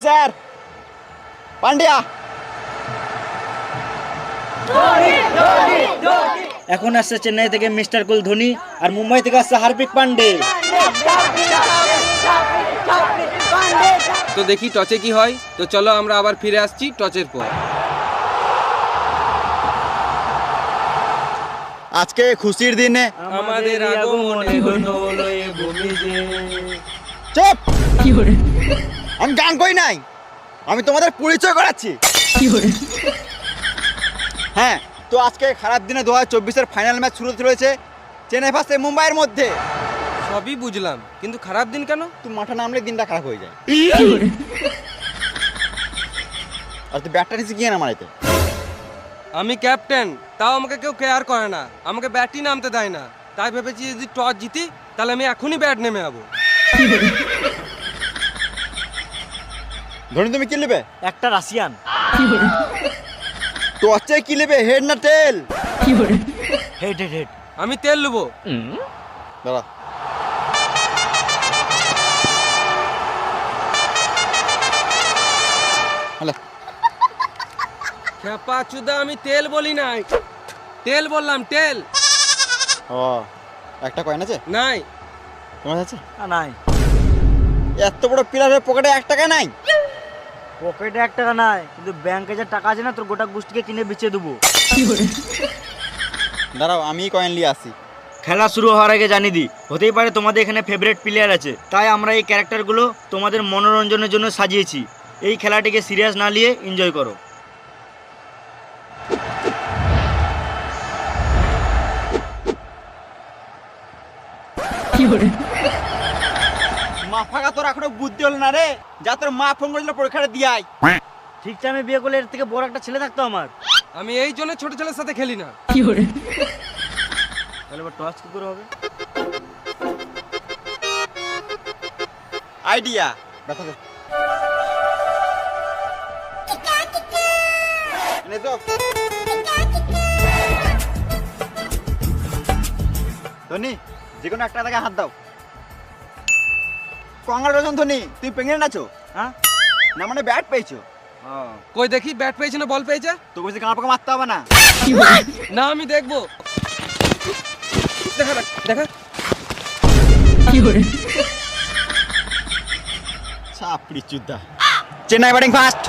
Pitcher Pandya. এখন আসছে চেন্নাই থেকে মিস্টার কুল ধোনি, আর মুম্বাই থেকে আসছে হার্দিক পান্ডে। তো দেখি টচে কি হয়। তো চলো আমরা আবার ফিরে আসছি টচের পর। আজকে খুশির দিনে আমাদের আগমনে হলো এ ভূমিতে। চুপ! আমি গান করি নাই, আমি তোমাদের পরিচয় করাচ্ছি। হ্যাঁ, তো আজকে খারাপ দিনে 2024-এর ফাইনাল ম্যাচ শুরু হয়েছে চেন্নাই ভার্সেস মুম্বাইয়ের মধ্যে। সবই বুঝলাম, কিন্তু খারাপ দিন কেন? তুই মাঠে নামলে দিনটা খারাপ হয়ে যায়। আর তুই ব্যাটটা নিচে গিয়ে না মারাইতে। আমি ক্যাপ্টেন, তাও আমাকে কেউ কেয়ার করে না, আমাকে ব্যাটই নামতে দেয় না। তাই ভেবেছি যদি টস জিতি তাহলে আমি এখনই ব্যাট নেমে যাবো। ধোনি তুমি কি নেবে? একটা রাশিয়ান। তো হচ্ছে কি নেবে, হেড না টেল? Head head head. আমি তেল নেবো। দাঁড়া, হ্যালো। খেপা চুদা, আমি তেল বলি নাই, তেল বললাম, তেল। ও, একটা কয়েন আছে? নাই। তোমার আছে? নাই, এত বড় প্লেয়ারের পকেটে 1 টাকা নাই? পকেটে 1 টাকা নাই, কিন্তু ব্যাংকে যে টাকা আছে না, তোর গোটা গোষ্ঠীকে কিনে বেচে দেবো। দাঁড়াও, আমি কয়েন নিয়ে আসি। খেলা শুরু হওয়ার আগে জানিয়ে দিই, হতেই পারে তোমাদের এখানে ফেভারিট প্লেয়ার আছে, তাই আমরা এই ক্যারেক্টারগুলো তোমাদের মনোরঞ্জনের জন্য সাজিয়েছি। এই খেলাটিকে সিরিয়াস না নিয়ে এনজয় করো। মা ফাঁকা, তোর এখনো বুদ্ধি হলো না রে? যা, তোর মা ফোন করেছিল পরীক্ষাটা দিয়ে আয়। ঠিক টাইমে বিয়ে করলে এর থেকে বড় একটা ছেলে থাকতো আমার। আমি এই জন্য ছোট ছেলের সাথে খেলি না। তাহলে এবার টস কি করে হবে? আইডিয়া, ব্যথা দে। এনে তো। ধোনি, যে কোনো একটা জায়গায় হাত দাও। কংগ্রেচুলেশন ধোনি, তুমি প্রেগনেন্ট আছো। হ্যাঁ, না মানে ব্যাট পেয়েছো। কই দেখি, ব্যাট পেয়েছে না বল পেয়েছে? তো বলছি গাঁ পাকা মারতে হবে না। না, আমি দেখবো। দেখা দেখা। চাপড়ি চুদা। Chennai batting first.